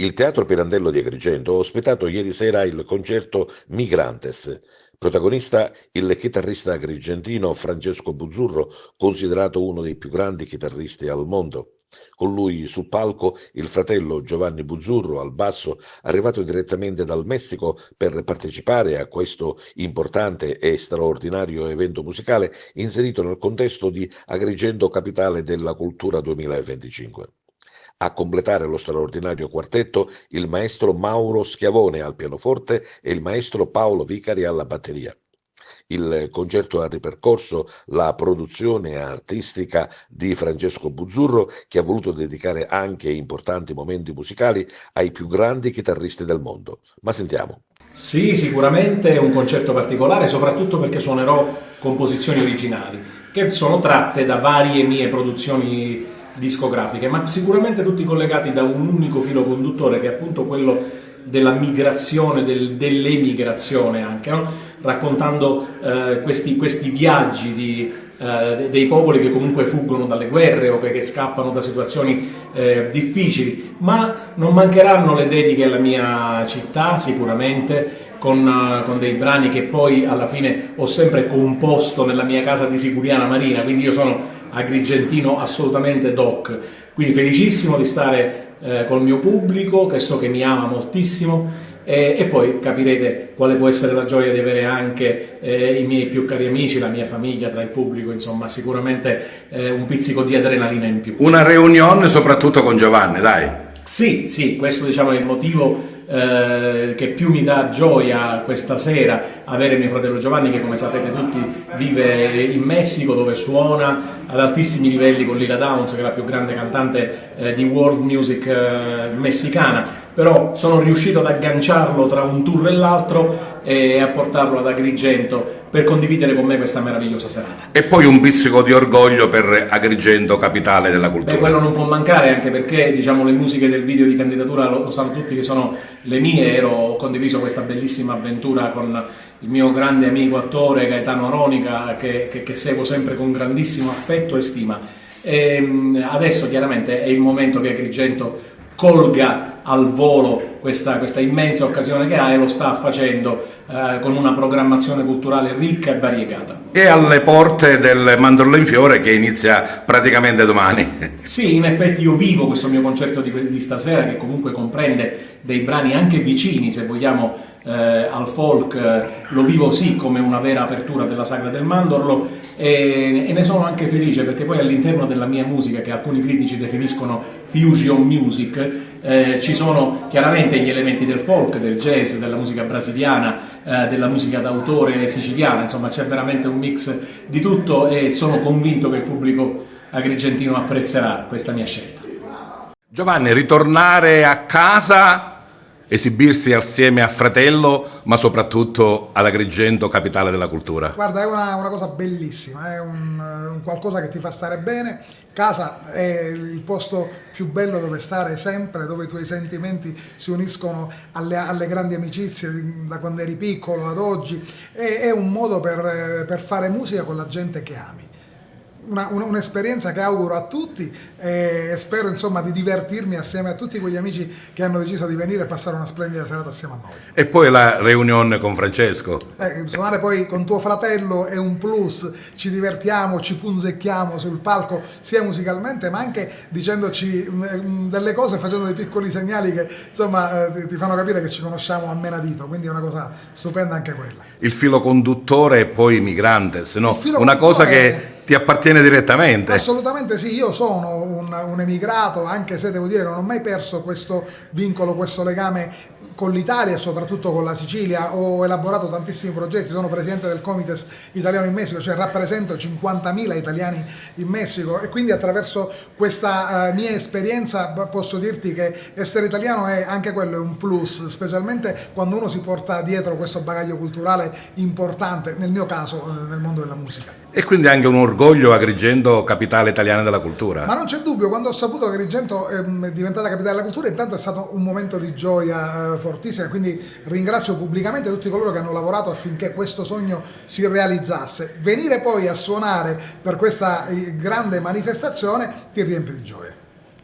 Il Teatro Pirandello di Agrigento ha ospitato ieri sera il concerto Migrantes. Protagonista il chitarrista agrigentino Francesco Buzzurro, considerato uno dei più grandi chitarristi al mondo. Con lui sul palco il fratello Giovanni Buzzurro al basso, arrivato direttamente dal Messico per partecipare a questo importante e straordinario evento musicale inserito nel contesto di Agrigento Capitale della Cultura 2025. A completare lo straordinario quartetto il maestro Mauro Schiavone al pianoforte e il maestro Paolo Vicari alla batteria. Il concerto ha ripercorso la produzione artistica di Francesco Buzzurro, che ha voluto dedicare anche importanti momenti musicali ai più grandi chitarristi del mondo. Ma sentiamo. Sì, sicuramente è un concerto particolare, soprattutto perché suonerò composizioni originali, che sono tratte da varie mie produzioni discografiche, ma sicuramente tutti collegati da un unico filo conduttore, che è appunto quello della migrazione, dell'emigrazione anche, no? Raccontando questi viaggi dei popoli che comunque fuggono dalle guerre o che scappano da situazioni difficili, ma non mancheranno le dediche alla mia città sicuramente, con dei brani che poi alla fine ho sempre composto nella mia casa di Siguriana Marina, quindi io sono agrigentino assolutamente doc, quindi felicissimo di stare col mio pubblico che so che mi ama moltissimo e poi capirete quale può essere la gioia di avere anche i miei più cari amici, la mia famiglia tra il pubblico, insomma sicuramente un pizzico di adrenalina in più. Una riunione soprattutto con Giovanni, dai. Sì, questo diciamo è il motivo che più mi dà gioia questa sera, avere mio fratello Giovanni che come sapete tutti vive in Messico, dove suona ad altissimi livelli con Lila Downs, che è la più grande cantante di world music messicana, però sono riuscito ad agganciarlo tra un tour e l'altro e a portarlo ad Agrigento per condividere con me questa meravigliosa serata. E poi un pizzico di orgoglio per Agrigento, capitale della cultura. Quello non può mancare, anche perché diciamo le musiche del video di candidatura lo sanno tutti che sono le mie. Ho condiviso questa bellissima avventura con il mio grande amico attore Gaetano Aronica, che seguo sempre con grandissimo affetto e stima. E adesso chiaramente è il momento che Agrigento colga al volo questa immensa occasione che ha, e lo sta facendo con una programmazione culturale ricca e variegata. E alle porte del Mandorlo in Fiore, che inizia praticamente domani. Sì, in effetti io vivo questo mio concerto di stasera, che comunque comprende dei brani anche vicini, se vogliamo, al folk, lo vivo sì come una vera apertura della Sagra del Mandorlo e ne sono anche felice, perché poi all'interno della mia musica, che alcuni critici definiscono fusion music, ci sono chiaramente gli elementi del folk, del jazz, della musica brasiliana, della musica d'autore siciliana, insomma c'è veramente un mix di tutto e sono convinto che il pubblico agrigentino apprezzerà questa mia scelta. Giovanni, ritornare a casa, esibirsi assieme a fratello, ma soprattutto ad Agrigento, capitale della cultura. Guarda, è una cosa bellissima, è un qualcosa che ti fa stare bene. Casa è il posto più bello dove stare sempre, dove i tuoi sentimenti si uniscono alle grandi amicizie da quando eri piccolo ad oggi. È un modo per fare musica con la gente che ami. Un'esperienza che auguro a tutti e spero insomma di divertirmi assieme a tutti quegli amici che hanno deciso di venire e passare una splendida serata assieme a noi. E poi la riunione con Francesco. Suonare poi con tuo fratello è un plus, ci divertiamo, ci punzecchiamo sul palco sia musicalmente ma anche dicendoci delle cose, facendo dei piccoli segnali che insomma ti fanno capire che ci conosciamo a menadito, quindi è una cosa stupenda anche quella. Il filo conduttore e poi Migrantes, no? Una conduttore... cosa che ti appartiene direttamente. Assolutamente sì, io sono un emigrato, anche se devo dire non ho mai perso questo vincolo, questo legame con l'Italia e soprattutto con la Sicilia. Ho elaborato tantissimi progetti, sono presidente del Comites Italiano in Messico, cioè rappresento 50.000 italiani in Messico e quindi attraverso questa mia esperienza posso dirti che essere italiano è anche quello, è un plus, specialmente quando uno si porta dietro questo bagaglio culturale importante, nel mio caso nel mondo della musica. E quindi anche un orgoglio Agrigento, capitale italiana della cultura. Ma non c'è dubbio, quando ho saputo che Agrigento è diventata capitale della cultura, intanto è stato un momento di gioia fortissima, quindi ringrazio pubblicamente tutti coloro che hanno lavorato affinché questo sogno si realizzasse. Venire poi a suonare per questa grande manifestazione ti riempie di gioia.